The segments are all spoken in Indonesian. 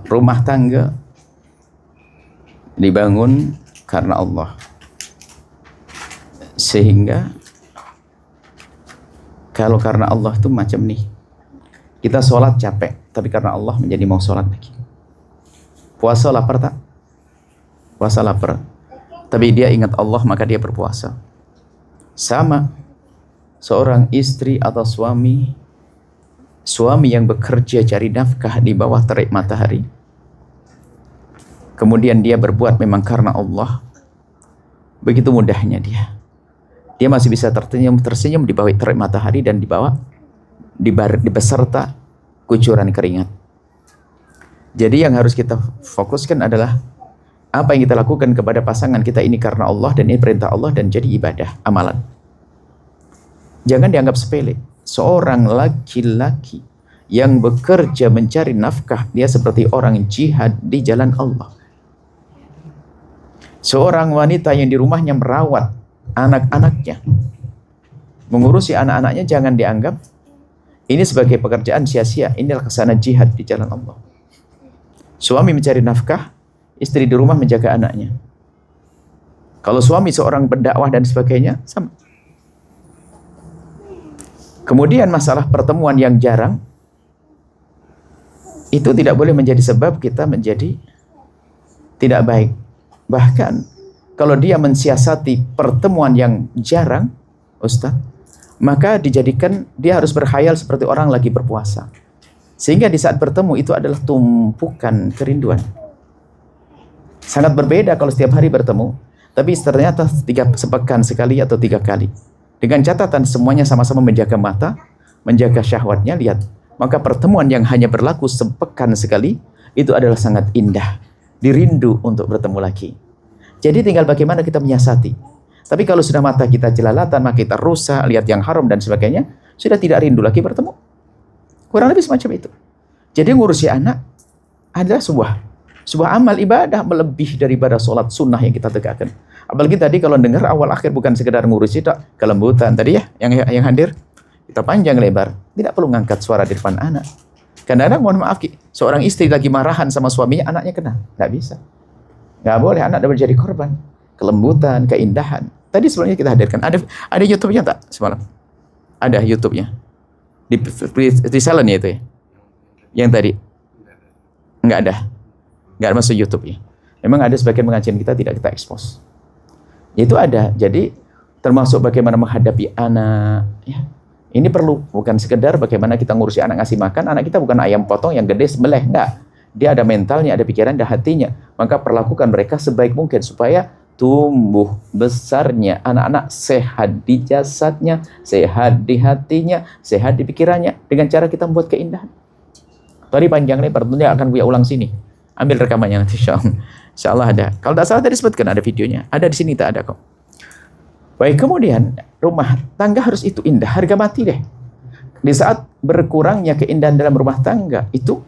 rumah tangga dibangun karena Allah, sehingga kalau karena Allah tuh macam nih, kita sholat capek, tapi karena Allah menjadi mau sholat lagi. Puasa lapar tak? Puasa lapar, tapi dia ingat Allah maka dia berpuasa. Sama seorang istri atau suami yang bekerja cari nafkah di bawah terik matahari, kemudian dia berbuat memang karena Allah, begitu mudahnya dia masih bisa tersenyum di bawah terik matahari dan di beserta kucuran keringat. Jadi yang harus kita fokuskan adalah apa yang kita lakukan kepada pasangan kita ini karena Allah, dan ini perintah Allah dan jadi ibadah, amalan. Jangan dianggap sepele. Seorang laki-laki yang bekerja mencari nafkah, dia seperti orang jihad di jalan Allah. Seorang wanita yang di rumahnya merawat anak-anaknya, mengurusi anak-anaknya, jangan dianggap ini sebagai pekerjaan sia-sia. Inilah kesana jihad di jalan Allah. Suami mencari nafkah, istri di rumah menjaga anaknya. Kalau suami seorang pendakwah dan sebagainya, sama. Kemudian masalah pertemuan yang jarang, itu tidak boleh menjadi sebab kita menjadi tidak baik. Bahkan kalau dia mensiasati pertemuan yang jarang, Ustaz, maka dijadikan dia harus berkhayal seperti orang lagi berpuasa. Sehingga di saat bertemu itu adalah tumpukan kerinduan. Sangat berbeda kalau setiap hari bertemu, tapi ternyata sepekan sekali atau 3 kali. Dengan catatan semuanya sama-sama menjaga mata, menjaga syahwatnya, lihat. Maka pertemuan yang hanya berlaku sepekan sekali, itu adalah sangat indah. Dirindu untuk bertemu lagi. Jadi tinggal bagaimana kita menyiasati. Tapi kalau sudah mata kita jelalatan, maka kita rusak, lihat yang haram dan sebagainya, sudah tidak rindu lagi bertemu. Kurang lebih semacam itu. Jadi ngurusi anak adalah sebuah amal ibadah melebihi daripada sholat sunnah yang kita tegakkan. Apalagi tadi kalau dengar awal akhir bukan sekedar ngurusi, tak kelembutan tadi ya yang hadir, kita panjang lebar, tidak perlu ngangkat suara di depan anak. Kadang-kadang mohon maaf, seorang istri lagi marahan sama suaminya, anaknya kena, nggak bisa, nggak boleh, anak dapat jadi korban. Kelembutan, keindahan. Tadi sebelumnya kita hadirkan, ada YouTube-nya tak semalam? Ada YouTube-nya di salon ya itu ya, yang tadi nggak ada masuk YouTube ya. Memang ada sebagian pengajian kita tidak kita expose. Itu ada. Jadi termasuk bagaimana menghadapi anak. Ya. Ini perlu, bukan sekedar bagaimana kita ngurusi anak, ngasih makan. Anak kita bukan ayam potong yang gede sembelih, enggak. Dia ada mentalnya, ada pikiran, ada hatinya. Maka perlakukan mereka sebaik mungkin supaya tumbuh besarnya anak-anak sehat di jasadnya, sehat di hatinya, sehat di pikirannya, dengan cara kita membuat keindahan. Tadi panjang lebar, tentunya akan gue ulang sini. Ambil rekamannya nanti, insya Allah ada. Kalau tidak salah tadi disebutkan ada videonya. Ada di sini, tak ada kok. Baik, kemudian rumah tangga harus itu indah, harga mati deh. Di saat berkurangnya keindahan dalam rumah tangga, itu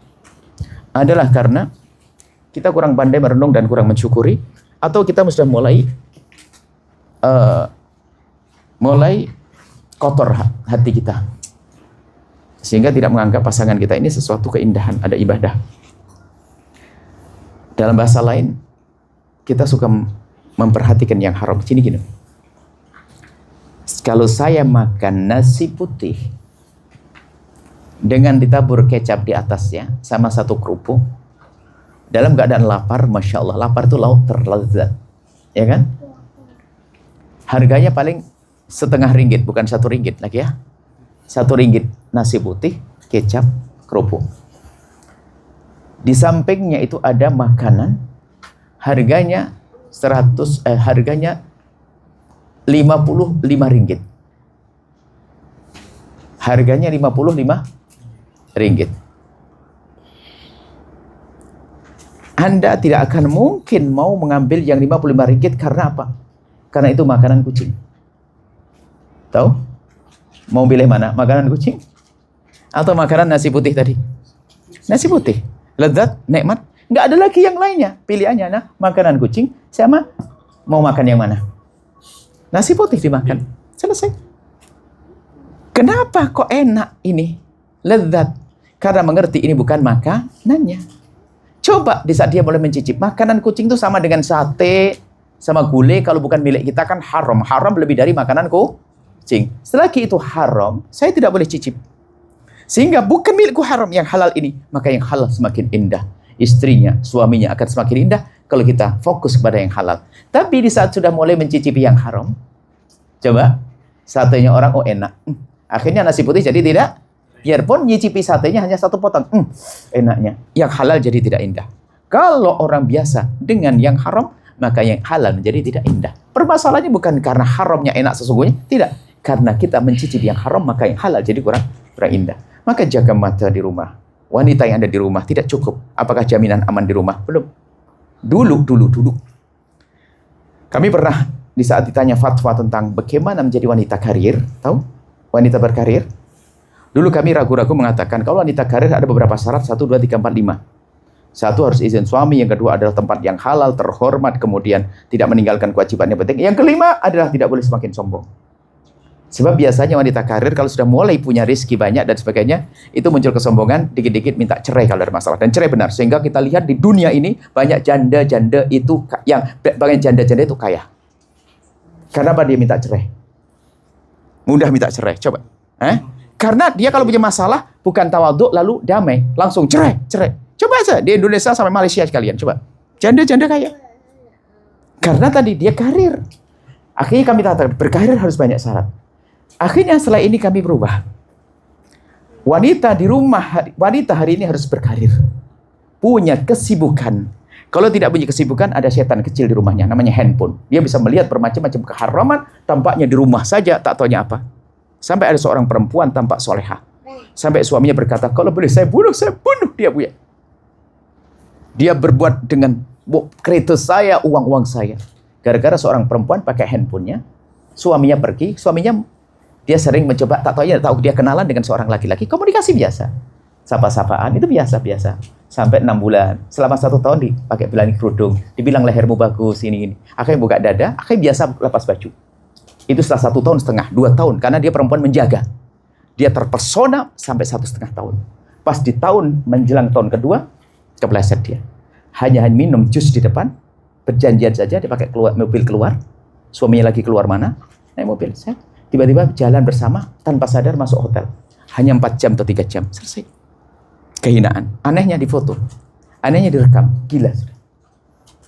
adalah karena kita kurang pandai merenung dan kurang mensyukuri, atau kita sudah mulai kotor hati kita, sehingga tidak menganggap pasangan kita ini sesuatu keindahan, ada ibadah. Dalam bahasa lain, kita suka memperhatikan yang haram. Gini. Kalau saya makan nasi putih dengan ditabur kecap di atasnya sama satu kerupuk, dalam keadaan lapar, Masya Allah, lapar itu lauk terlezat, ya kan? Harganya paling RM0,5, bukan RM1 lagi ya. RM1 nasi putih, kecap, kerupuk. Di sampingnya itu ada makanan, harganya harganya RM55. Harganya RM55. Anda tidak akan mungkin mau mengambil yang RM55 karena apa? Karena itu makanan kucing. Tahu? Mau pilih mana? Makanan kucing atau makanan nasi putih tadi? Nasi putih, lezat, nikmat. Nggak ada lagi yang lainnya. Pilihannya, nah, makanan kucing sama mau makan yang mana? Nasi putih dimakan. Selesai. Kenapa kok enak ini? Lezat. Karena mengerti ini bukan makanannya. Coba di saat dia mulai mencicip, makanan kucing itu sama dengan sate, sama gulai, kalau bukan milik kita kan haram. Haram lebih dari makanan kucing. Selagi itu haram, saya tidak boleh cicip. Sehingga bukan milikku haram yang halal ini, maka yang halal semakin indah. Istrinya, suaminya akan semakin indah kalau kita fokus kepada yang halal. Tapi di saat sudah mulai mencicipi yang haram, coba, satenya orang, oh enak. Akhirnya nasi putih jadi tidak. Biarpun nyicipi satenya hanya satu potong. Enaknya. Yang halal jadi tidak indah. Kalau orang biasa dengan yang haram, maka yang halal menjadi tidak indah. Permasalahannya bukan karena haramnya enak sesungguhnya. Tidak. Karena kita mencicipi yang haram, maka yang halal jadi kurang indah. Maka jaga mata di rumah. Wanita yang ada di rumah tidak cukup. Apakah jaminan aman di rumah? Belum. Dulu. Kami pernah di saat ditanya fatwa tentang bagaimana menjadi wanita karir. Tahu? Wanita berkarir. Dulu kami ragu-ragu mengatakan, kalau wanita karir ada beberapa syarat, 1, 2, 3, 4, 5. Satu, harus izin suami. Yang kedua adalah tempat yang halal, terhormat, kemudian tidak meninggalkan kewajiban yang penting. Yang kelima adalah tidak boleh semakin sombong. Sebab biasanya wanita karir kalau sudah mulai punya rezeki banyak dan sebagainya, itu muncul kesombongan, dikit-dikit minta cerai kalau ada masalah. Dan cerai benar. Sehingga kita lihat di dunia ini, banyak janda-janda itu, banyak janda-janda itu kaya. Kenapa dia minta cerai? Mudah minta cerai, coba. Karena dia kalau punya masalah, bukan tawaduk lalu damai, langsung cerai. Coba aja di Indonesia sampai Malaysia sekalian, coba. Janda-janda kaya. Karena tadi dia karir. Akhirnya kami katakan, berkarir harus banyak syarat. Akhirnya setelah ini kami berubah. Wanita di rumah, wanita hari ini harus berkarir. Punya kesibukan. Kalau tidak punya kesibukan, ada setan kecil di rumahnya, namanya handphone. Dia bisa melihat bermacam-macam keharaman, tampaknya di rumah saja, tak taunya apa. Sampai ada seorang perempuan tampak solehah. Sampai suaminya berkata, kalau boleh saya bunuh dia, Bu ya. Dia berbuat dengan kereta saya, uang saya. Gara-gara seorang perempuan pakai handphonenya, suaminya pergi, dia sering mencoba, tak tahu dia kenalan dengan seorang laki-laki, komunikasi biasa. Sapa-sapaan, itu biasa-biasa. Sampai 6 bulan. Selama 1 tahun dipakai belani kerudung. Dibilang lehermu bagus, ini. Akhirnya buka dada, akhirnya biasa lepas baju. Itu setelah 1,5 tahun, 2 tahun. Karena dia perempuan menjaga. Dia terpesona sampai 1,5 tahun. Pas di tahun menjelang tahun kedua, kepleset dia. Hanya minum jus di depan, berjanjian saja, dia pakai mobil keluar. Suaminya lagi keluar mana? Naik mobil. Tiba-tiba jalan bersama, tanpa sadar masuk hotel. Hanya 4 jam atau 3 jam. Selesai. Kehinaan. Anehnya di foto. Anehnya direkam. Gila.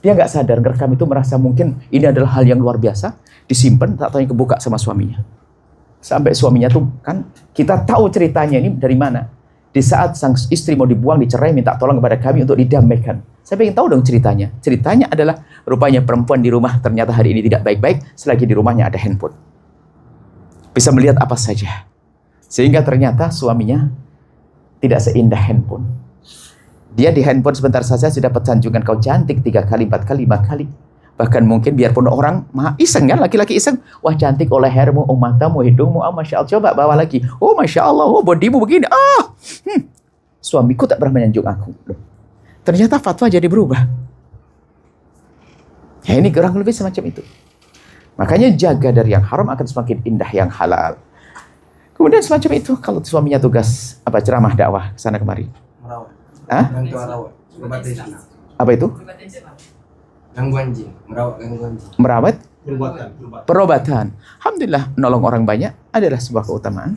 Dia nggak sadar, ngerekam itu merasa mungkin ini adalah hal yang luar biasa. Disimpan, tak tahu yang kebuka sama suaminya. Sampai suaminya tuh, kan kita tahu ceritanya ini dari mana. Di saat sang istri mau dibuang, dicerai, minta tolong kepada kami untuk didamaikan. Saya ingin tahu dong ceritanya. Ceritanya adalah rupanya perempuan di rumah ternyata hari ini tidak baik-baik selagi di rumahnya ada handphone. Bisa melihat apa saja. Sehingga ternyata suaminya tidak seindah handphone. Dia di handphone sebentar saja sudah dapat sanjungan kau cantik 3 kali, 4 kali, 5 kali. Bahkan mungkin biarpun orang iseng kan, laki-laki iseng. Wah cantik, oh lehermu, oh matamu, hidungmu, oh Masya Allah. Coba bawa lagi. Oh Masya Allah, oh bodimu begini. Suamiku tak pernah menyanjung aku. Loh. Ternyata fatwa jadi berubah. Ya ini kurang lebih semacam itu. Makanya jaga dari yang haram akan semakin indah yang halal. Kemudian semacam itu, kalau suaminya tugas ceramah dakwah sana kemari. Merawat. Apa itu? Gangguan jin, merawat gangguan jin. Merawat? Perobatan. Alhamdulillah, menolong orang banyak adalah sebuah keutamaan.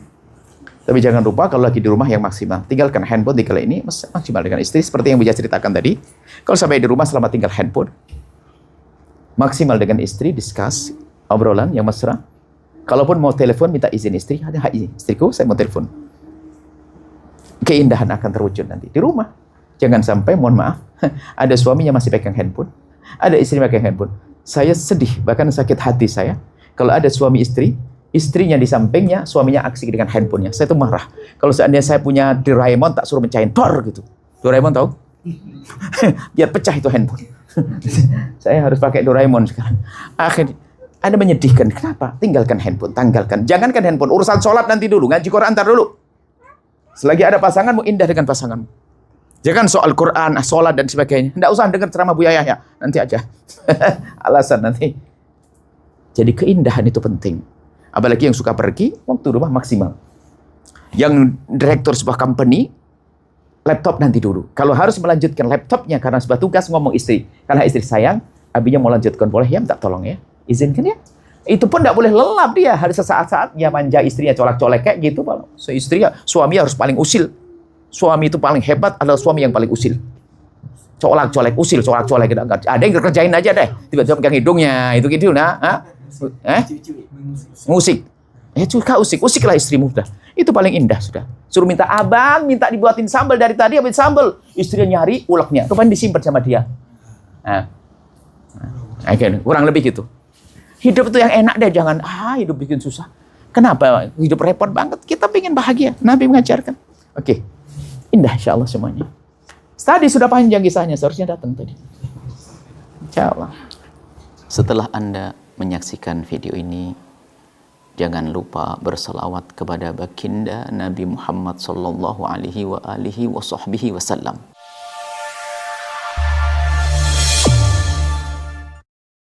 Tapi jangan lupa kalau lagi di rumah yang maksimal. Tinggalkan handphone di kala ini, maksimal dengan istri. Seperti yang Bija ceritakan tadi. Kalau sampai di rumah selama tinggal handphone, maksimal dengan istri, discuss, obrolan yang mesra. Kalaupun mau telepon, minta izin istri. Ada hak izin. Istriku, saya mau telepon. Keindahan akan terwujud nanti. Di rumah. Jangan sampai, mohon maaf, ada suaminya masih pegang handphone. Ada istri pakai handphone. Saya sedih, bahkan sakit hati saya. Kalau ada suami istri, istrinya di sampingnya, suaminya aksi dengan handphonenya. Saya tuh marah. Kalau seandainya saya punya Doraemon, tak suruh mecahin. Tor gitu. Doraemon tahu? Biar pecah itu handphone. Saya harus pakai Doraemon sekarang. Akhirnya, Anda menyedihkan. Kenapa? Tinggalkan handphone, tanggalkan. Jangankan handphone, urusan sholat nanti dulu. Ngaji Quran antar dulu. Selagi ada pasanganmu, indah dengan pasanganmu. Jangan soal Quran, sholat dan sebagainya. Tidak usah dengar ceramah Bu Yahya. Nanti aja. Alasan nanti. Jadi keindahan itu penting. Apalagi yang suka pergi, waktu rumah maksimal. Yang direktur sebuah company, laptop nanti dulu. Kalau harus melanjutkan laptopnya karena sebuah tugas, ngomong istri. Karena istri sayang, abinya mau lanjutkan, boleh ya minta tolong ya. Izinkan ya. Itu pun tidak boleh lelap dia. Harus sesaat-saat dia manja istrinya, colak-colek kayak gitu. Istri ya, suami harus paling usil. Suami itu paling hebat adalah suami yang paling usil. Colak-colek, usil, colak-colek. Ada yang kerjain aja deh. Tiba-tiba pegang hidungnya, itu gitu. Nah, musik. Suka usiklah istrimu sudah. Itu paling indah sudah. Suruh minta abang, minta dibuatin sambal dari tadi, habis sambal. Istrinya nyari uleknya, rupanya disimpan sama dia. Kurang lebih gitu. Hidup itu yang enak deh, jangan hidup bikin susah. Kenapa? Hidup repot banget. Kita pengen bahagia. Nabi mengajarkan. Oke. Indah insya Allah semuanya. Tadi sudah panjang kisahnya, seharusnya datang tadi. Insya Allah. Setelah Anda menyaksikan video ini, jangan lupa berselawat kepada baginda Nabi Muhammad sallallahu alaihi wa alihi wa sahbihi wasallam.